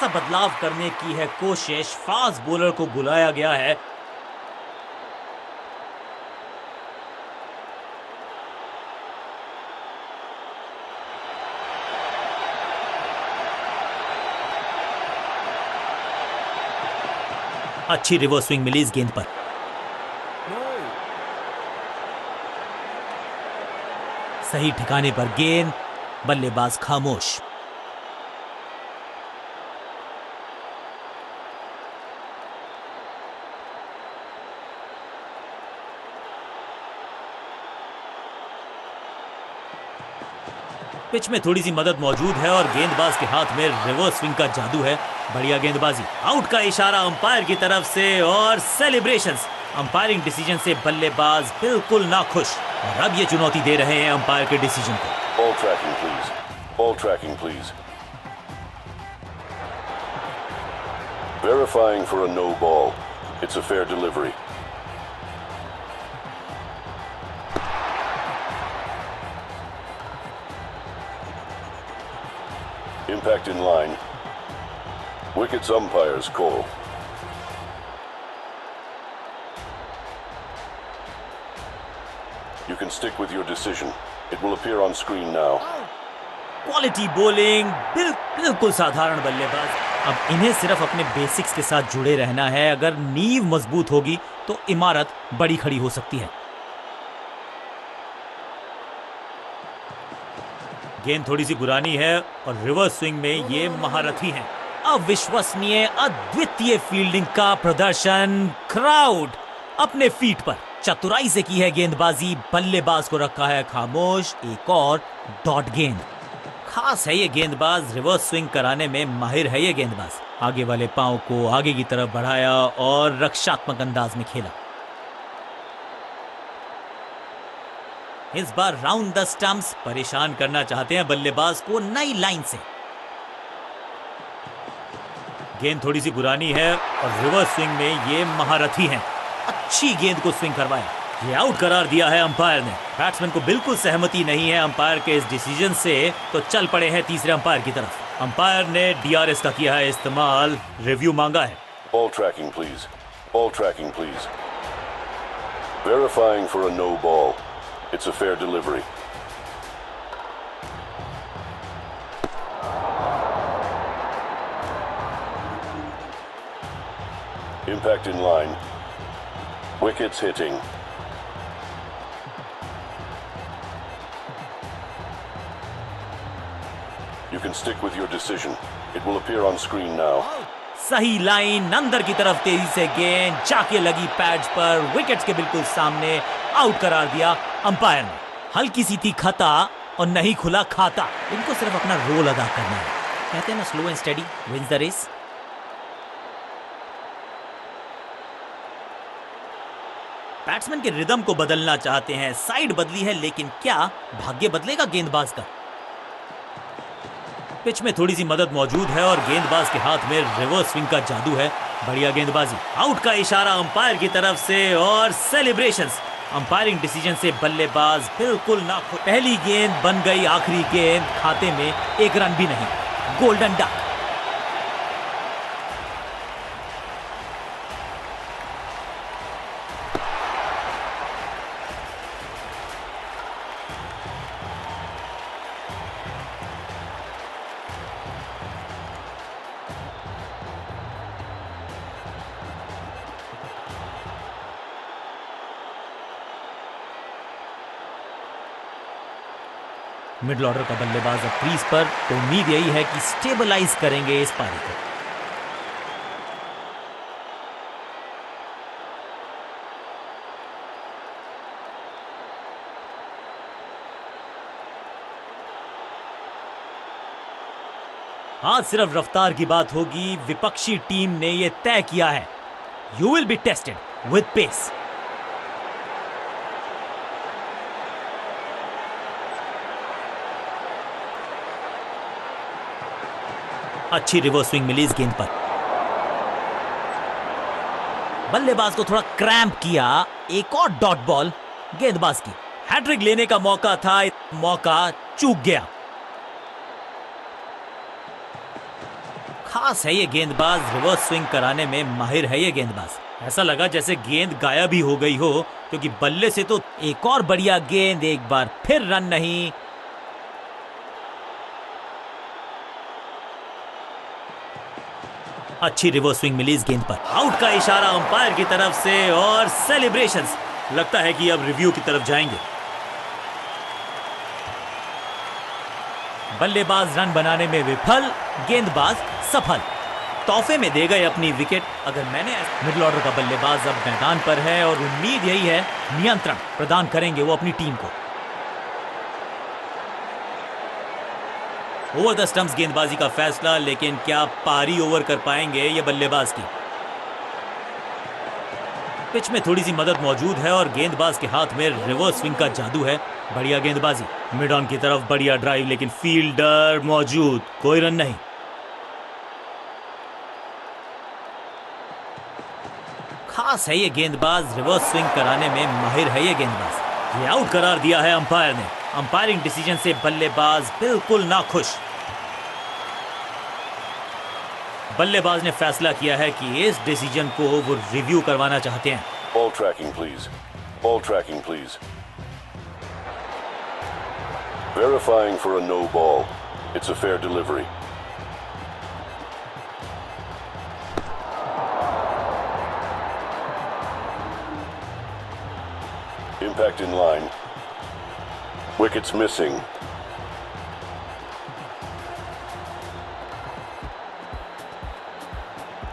सा बदलाव करने की है कोशिश। फास्ट बॉलर को बुलाया गया है। अच्छी रिवर्स स्विंग मिली इस गेंद पर। सही ठिकाने पर गेंद, बल्लेबाज खामोश। पिच में थोड़ी सी मदद मौजूद है और गेंदबाज के हाथ में रिवर्स स्विंग का जादू है। बढ़िया गेंदबाजी। आउट का इशारा अंपायर की तरफ से और सेलिब्रेशंस। अंपायरिंग डिसीजन से बल्लेबाज बिल्कुल नाखुश और अब ये चुनौती दे रहे हैं अंपायर के डिसीजन को। Ball tracking, please. Ball tracking, please. Verifying for a no ball. It's a fair delivery. Impact in line. Wickets umpire's call. You can stick with your decision. It will appear on screen now. Quality bowling, बिल्कुल साधारण बल्लेबाज। अब इन्हें सिर्फ अपने basics के साथ जुड़े रहना है। अगर नींव मजबूत होगी तो इमारत बड़ी खड़ी हो सकती है। गेंद थोड़ी सी पुरानी है और रिवर्स स्विंग में ये महारथी हैं। अविश्वसनीय, अद्वितीय फील्डिंग का प्रदर्शन। क्राउड अपने फीट पर। चतुराई से की है गेंदबाजी। बल्लेबाज को रखा है खामोश। एक और डॉट गेंद। खास है ये गेंदबाज। रिवर्स स्विंग कराने में माहिर है ये गेंदबाज। आगे वाले पांव को आगे की तरफ बढ़ाया और रक्षात्मक अंदाज में खेला। इस बार राउंड द स्टंप्स। परेशान करना चाहते हैं बल्लेबाज को नई लाइन से। गेंद थोड़ी सी पुरानी है और रिवर्स स्विंग में ये महारथी हैं। अच्छी गेंद को स्विंग करवाया। ये आउट करार दिया है अंपायर ने। बैट्समैन को बिल्कुल सहमति नहीं है अंपायर के इस डिसीजन से, तो चल पड़े हैं तीसरे अंपायर की तरफ। अंपायर ने डीआरएस का किया है इस्तेमाल। रिव्यू मांगा है। Ball tracking, please. Ball tracking, please. Verifying for a no ball. It's a fair delivery. Impact in line. Wickets hitting. You can stick with your decision. It will appear on screen now. सही line, अंदर की तरफ तेजी से गेंद जाके लगी pads पर। विकेट्स के बिल्कुल सामने। आउट करार दिया अंपायर ने। हल्की सी थी खता और नहीं खुला खाता। इनको सिर्फ अपना रोल अदा करना है। कहते हैं ना, slow and steady wins the race. Batsman के रिदम को बदलना चाहते हैं। साइड बदली है, लेकिन क्या भाग्य बदलेगा गेंदबाज का? पिच में थोड़ी सी मदद मौजूद है और गेंदबाज के हाथ में रिवर्स स्विंग का जादू है। बढ़िया गेंदबाजी। आउट का इशारा अंपायर की तरफ से और सेलिब्रेशंस। अंपायरिंग डिसीजन से बल्लेबाज बिल्कुल नाखुश। पहली गेंद बन गई आखिरी गेंद। खाते में एक रन भी नहीं। Golden duck. मिडल ऑर्डर का बल्लेबाज अब क्रीज पर, तो उम्मीद यही है कि स्टेबलाइज करेंगे इस पारी को। आज सिर्फ रफ्तार की बात होगी। विपक्षी टीम ने यह तय किया है, you will be tested with pace. अच्छी रिवर्स स्विंग मिली इस गेंद पर। बल्लेबाज को थोड़ा क्रैम्प किया। एक और डॉट बॉल गेंदबाज की। हैट्रिक लेने का मौका था, मौका चूक गया। खास है ये गेंदबाज, रिवर्स स्विंग कराने में माहिर है ये गेंदबाज। ऐसा लगा जैसे गेंद गायब ही हो गई हो, क्योंकि बल्ले से तो एक और बढ़िया गेंद, एक बार फिर रन नहीं। अच्छी रिवर्स स्विंग मिली इस गेंद पर। आउट का इशारा अंपायर की तरफ से और सेलिब्रेशंस। लगता है कि अब रिव्यू की तरफ जाएंगे। बल्लेबाज रन बनाने में विफल, गेंदबाज सफल। तोहफे में दे गए अपनी विकेट। अगर मैंने मिडिल ऑर्डर का बल्लेबाज अब मैदान पर है और उम्मीद यही है नियंत्रण प्रदान करेंगे वो अपनी टीम को। ओवर द स्टंप्स गेंदबाजी का फैसला, लेकिन क्या पारी ओवर कर पाएंगे ये बल्लेबाज की। पिच में थोड़ी सी मदद मौजूद है और गेंदबाज के हाथ में रिवर्स स्विंग का जादू है। बढ़िया गेंदबाजी, मिड ऑन की तरफ बढ़िया ड्राइव, लेकिन फील्डर मौजूद, कोई रन नहीं। खास है ये गेंदबाज, रिवर्स स्विंग कराने में माहिर है ये गेंदबाज। ये आउट करार दिया है अंपायर ने। अंपायरिंग डिसीजन से बल्लेबाज बिल्कुल नाखुश। बल्लेबाज ने फैसला किया है कि इस डिसीजन को वो रिव्यू करवाना चाहते हैं। Ball tracking, please. Ball tracking, please. Verifying for a no ball. It's a fair delivery. Impact in line. Wickets missing.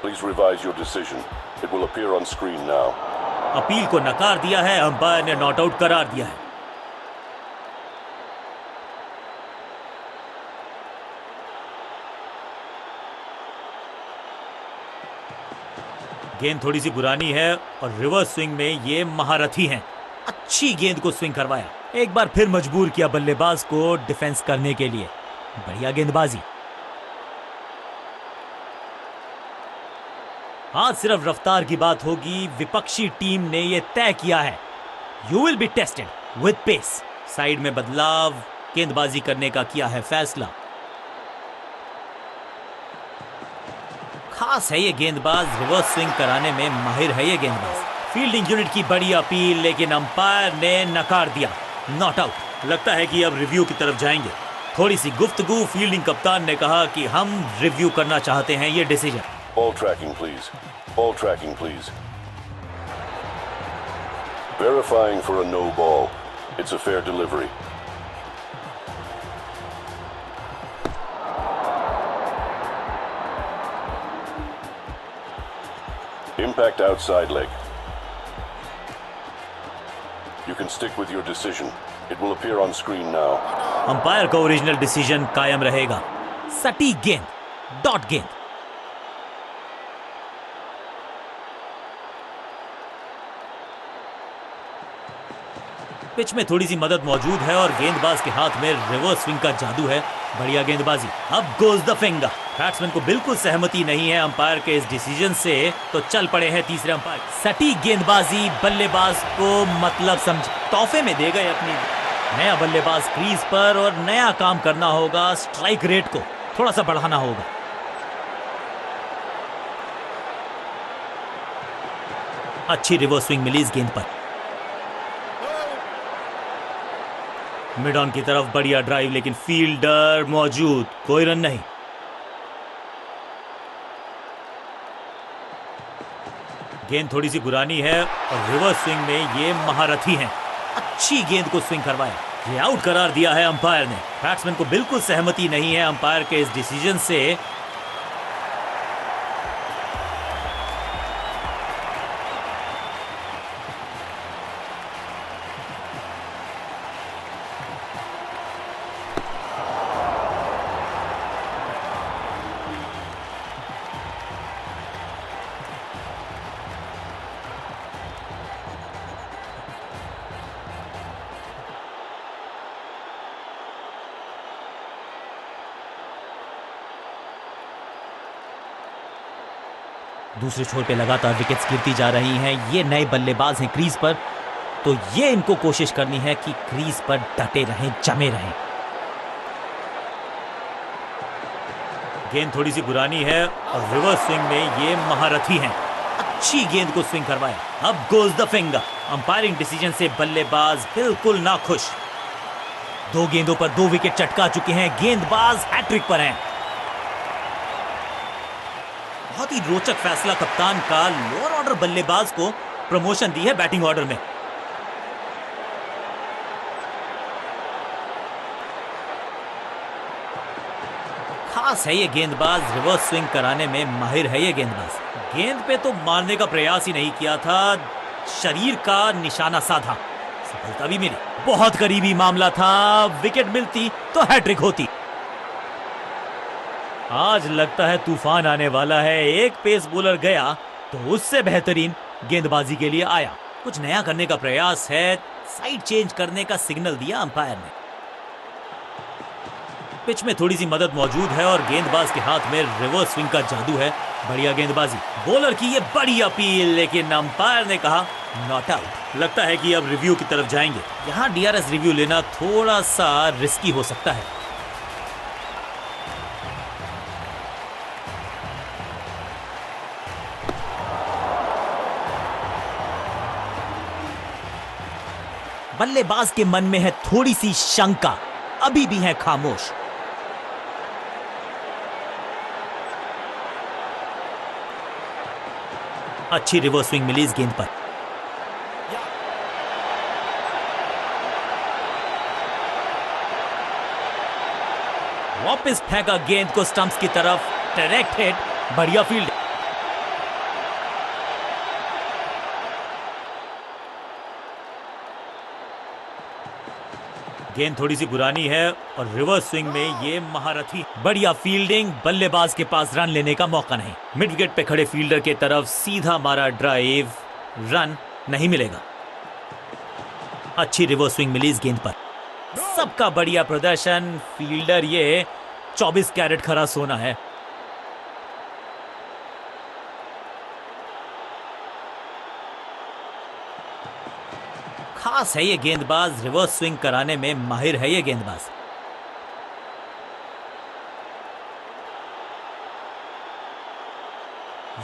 Please revise your decision. It will appear on screen now. Appeal को नकार दिया है, umpire ने not out करार दिया है। गेंद थोड़ी सी पुरानी है और रिवर्स स्विंग में ये महारथी हैं। अच्छी गेंद को स्विंग करवाया, एक बार फिर मजबूर किया बल्लेबाज को डिफेंस करने के लिए। बढ़िया गेंदबाजी। आज सिर्फ रफ्तार की बात होगी। विपक्षी टीम ने यह तय किया है, you will be tested with pace. Side में बदलाव, गेंदबाजी करने का किया है फैसला। खास है ये गेंदबाज, रिवर्स स्विंग कराने में माहिर है ये गेंदबाज। फील्डिंग यूनिट की बड़ी अपील, लेकिन अंपायर ने नकार दिया, नॉट आउट। लगता है कि अब रिव्यू की तरफ जाएंगे। थोड़ी सी गुफ्तगू, फील्डिंग कप्तान ने कहा कि हम रिव्यू करना चाहते हैं ये decision. Ball tracking, please. Ball tracking, please. Verifying for a no ball. It's a fair delivery. Impact outside leg. You can stick with your decision. It will appear on screen now. Umpire का original decision कायम रहेगा। सटीक गेंद, dot गेंद। Pitch में थोड़ी सी मदद मौजूद है और गेंदबाज के हाथ में रिवर्स स्विंग का जादू है। बढ़िया गेंदबाजी। अब गोज द फिंगर। बैट्समैन को बिल्कुल सहमति नहीं है अंपायर के इस डिसीजन से, तो चल पड़े हैं तीसरे अंपायर। सटीक गेंदबाजी, बल्लेबाज को मतलब समझ। तोहफे में दे गए अपनी। नया बल्लेबाज क्रीज पर और नया काम करना होगा। स्ट्राइक रेट को थोड़ा सा बढ़ाना होगा। अच्छी रिवर्स स्विंग मिली इस गेंद पर। मिड ऑन की तरफ बढ़िया ड्राइव, लेकिन फील्डर मौजूद, कोई रन नहीं। गेंद थोड़ी सी पुरानी है और रिवर्स स्विंग में ये महारथी हैं। अच्छी गेंद को स्विंग करवाया। ये आउट करार दिया है अंपायर ने। बैट्समैन को बिल्कुल सहमति नहीं है अंपायर के इस डिसीजन से। दूसरे छोर पे लगातार विकेट्स गिरती जा रही हैं। ये नए बल्लेबाज हैं क्रीज पर, तो ये इनको कोशिश करनी है कि क्रीज पर डटे रहें, जमे रहें। गेंद थोड़ी सी पुरानी है और रिवर्स स्विंग में ये महारथी हैं। अच्छी गेंद को स्विंग करवाया। अब goes the finger. Umpiring decision से बल्लेबाज बिल्कुल नाखुश। 2 गेंदों पर 2 विकेट चटका चुके हैं। गेंदबाज हैट्रिक पर हैं। बहुत ही रोचक फैसला कप्तान का। लोअर ऑर्डर बल्लेबाज को प्रमोशन दी है बैटिंग ऑर्डर में। खास है ये गेंदबाज, रिवर्स स्विंग कराने में माहिर है ये गेंदबाज। गेंद पे तो मारने का प्रयास ही नहीं किया था, शरीर का निशाना साधा, सफलता भी मिली। बहुत करीबी मामला था, विकेट मिलती तो हैट्रिक होती। आज लगता है तूफान आने वाला है। एक पेस बॉलर गया तो उससे बेहतरीन गेंदबाजी के लिए आया। कुछ नया करने का प्रयास है, साइड चेंज करने का सिग्नल दिया अंपायर ने। पिच में थोड़ी सी मदद मौजूद है और गेंदबाज के हाथ में रिवर्स स्विंग का जादू है। बढ़िया गेंदबाजी। बॉलर की ये बड़ी अपील, लेकिन अंपायर ने कहा नॉट आउट। लगता है कि अब रिव्यू की तरफ जाएंगे। यहाँ डीआरएस रिव्यू लेना थोड़ा सा रिस्की हो सकता है। बल्लेबाज के मन में है थोड़ी सी शंका, अभी भी है खामोश। अच्छी रिवर्स स्विंग मिली इस गेंद पर। वापस फेंका गेंद को स्टंप्स की तरफ। डायरेक्ट हिट, बढ़िया फील्ड। गेंद थोड़ी सी पुरानी है और रिवर्स स्विंग में ये महारथी। बढ़िया फील्डिंग, बल्लेबाज के पास रन लेने का मौका नहीं। मिड विकेट पे खड़े फील्डर के तरफ सीधा मारा ड्राइव, रन नहीं मिलेगा। अच्छी रिवर्स स्विंग मिली इस गेंद पर। सबका बढ़िया प्रदर्शन। फील्डर ये 24 कैरेट खरा सोना है। खास है ये गेंदबाज, रिवर्स स्विंग कराने में माहिर है ये गेंदबाज।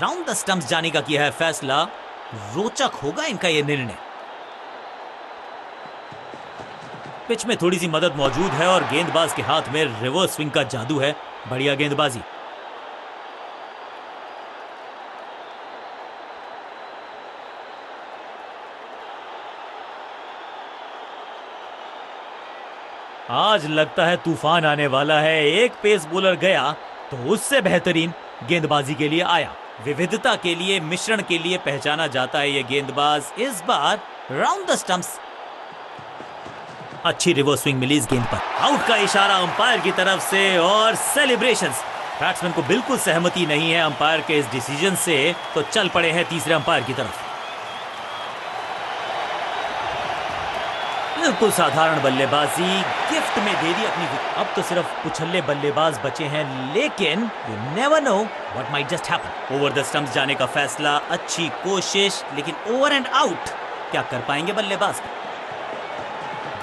राउंड द स्टंप्स जाने का किया है फैसला। रोचक होगा इनका यह निर्णय। पिच में थोड़ी सी मदद मौजूद है और गेंदबाज के हाथ में रिवर्स स्विंग का जादू है। बढ़िया गेंदबाजी। आज लगता है तूफान आने वाला है। एक पेस बॉलर गया तो उससे बेहतरीन गेंदबाजी के लिए आया। विविधता के लिए, मिश्रण के लिए पहचाना जाता है ये गेंदबाज। इस बार राउंड द स्टंप्स। अच्छी रिवर्स स्विंग मिली इस गेंद पर। आउट का इशारा अंपायर की तरफ से और सेलिब्रेशंस। बैट्समैन को बिल्कुल सहमति नहीं है अंपायर के इस डिसीजन से, तो चल पड़े हैं तीसरे अंपायर की तरफ। बिल्कुल साधारण बल्लेबाजी, गिफ्ट में दे दी अपनी। अब तो सिर्फ उछल्ले बल्लेबाज बचे हैं, लेकिन you never know what might just happen. Over the stumps जाने का फैसला। अच्छी कोशिश, लेकिन ओवर एंड आउट। क्या कर पाएंगे बल्लेबाज?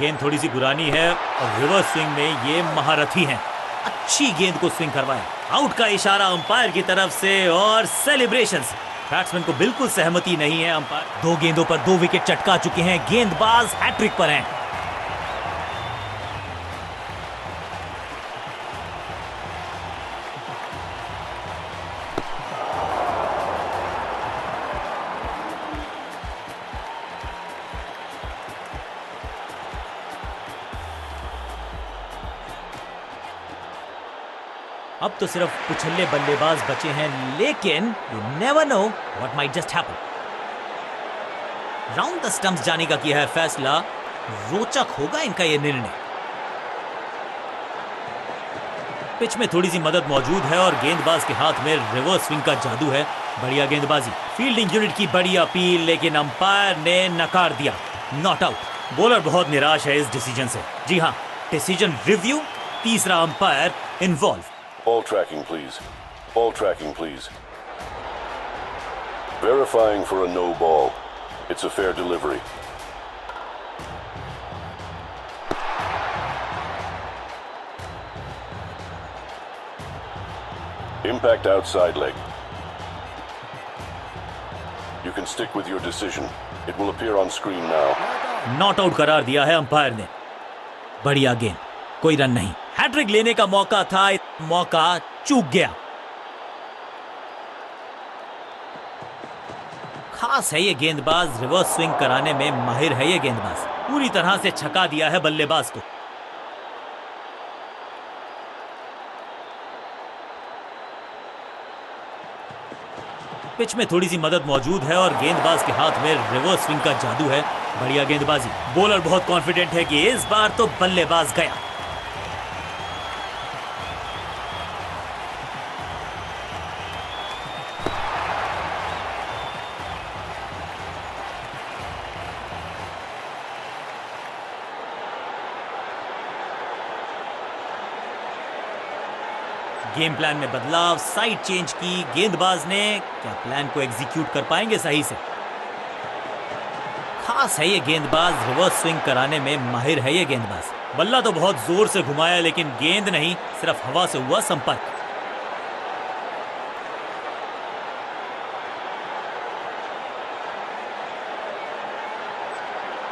गेंद थोड़ी सी पुरानी है और रिवर्स स्विंग में ये महारथी हैं। अच्छी गेंद को स्विंग करवाया। आउट का इशारा अंपायर की तरफ से और सेलिब्रेशंस। बैट्समैन को बिल्कुल सहमति नहीं है अंपायर। 2 गेंदों पर 2 विकेट चटका चुके हैं। गेंदबाज हैट्रिक पर हैं। अब तो सिर्फ उछल्ले बल्लेबाज बचे हैं, लेकिन you never know what might just happen. Round the stumps जाने का किया है फैसला। रोचक होगा इनका यह निर्णय। पिच में थोड़ी सी मदद मौजूद है और गेंदबाज के हाथ में रिवर्स स्विंग का जादू है। बढ़िया गेंदबाजी। फील्डिंग यूनिट की बड़ी अपील, लेकिन अंपायर ने नकार दिया। Not out. बॉलर बहुत निराश है इस डिसीजन से। जी हां, डिसीजन रिव्यू। तीसरा umpire involve. Ball tracking, please. Ball tracking, please. Verifying for a no ball. It's a fair delivery. Impact outside leg. You can stick with your decision. It will appear on screen now. Not out करार दिया है umpire ने। बढ़िया गेंद, कोई run नहीं। Hat trick लेने का मौका था, मौका चूक गया। खास है ये गेंदबाज, रिवर्स स्विंग कराने में माहिर है ये गेंदबाज। पूरी तरह से छका दिया है बल्लेबाज को। पिच में थोड़ी सी मदद मौजूद है और गेंदबाज के हाथ में रिवर्स स्विंग का जादू है। बढ़िया गेंदबाजी। बॉलर बहुत कॉन्फिडेंट है कि इस बार तो बल्लेबाज गया। गेम प्लान में बदलाव, साइड चेंज की गेंदबाज ने। क्या प्लान को एग्जीक्यूट कर पाएंगे सही से? खास है ये गेंदबाज, रिवर्स स्विंग कराने में माहिर है ये गेंदबाज। बल्ला तो बहुत जोर से घुमाया लेकिन गेंद नहीं, सिर्फ हवा से हुआ संपर्क।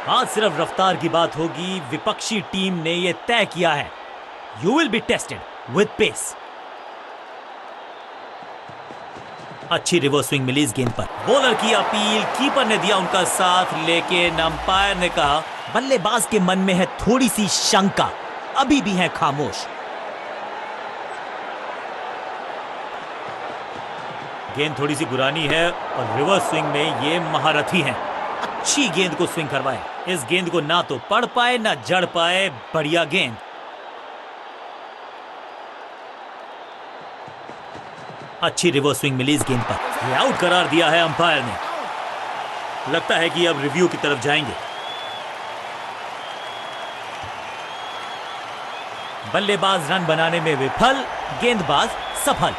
आज सिर्फ रफ्तार की बात होगी। विपक्षी टीम ने यह तय किया है, you will be tested with pace. अच्छी रिवर्स स्विंग मिली इस गेंद पर। बॉलर की अपील, कीपर ने दिया उनका साथ, लेकिन अंपायर ने कहा बल्लेबाज के मन में है थोड़ी सी शंका, अभी भी है खामोश। गेंद थोड़ी सी पुरानी है और रिवर्स स्विंग में ये महारथी हैं। अच्छी गेंद को स्विंग करवाए। इस गेंद को ना तो पढ़ पाए ना जड़ पाए। बढ़िया गेंद। अच्छी रिवर्स स्विंग मिली इस गेंद पर। ये आउट करार दिया है अंपायर ने। लगता है कि अब रिव्यू की तरफ जाएंगे। बल्लेबाज रन बनाने में विफल, गेंदबाज सफल।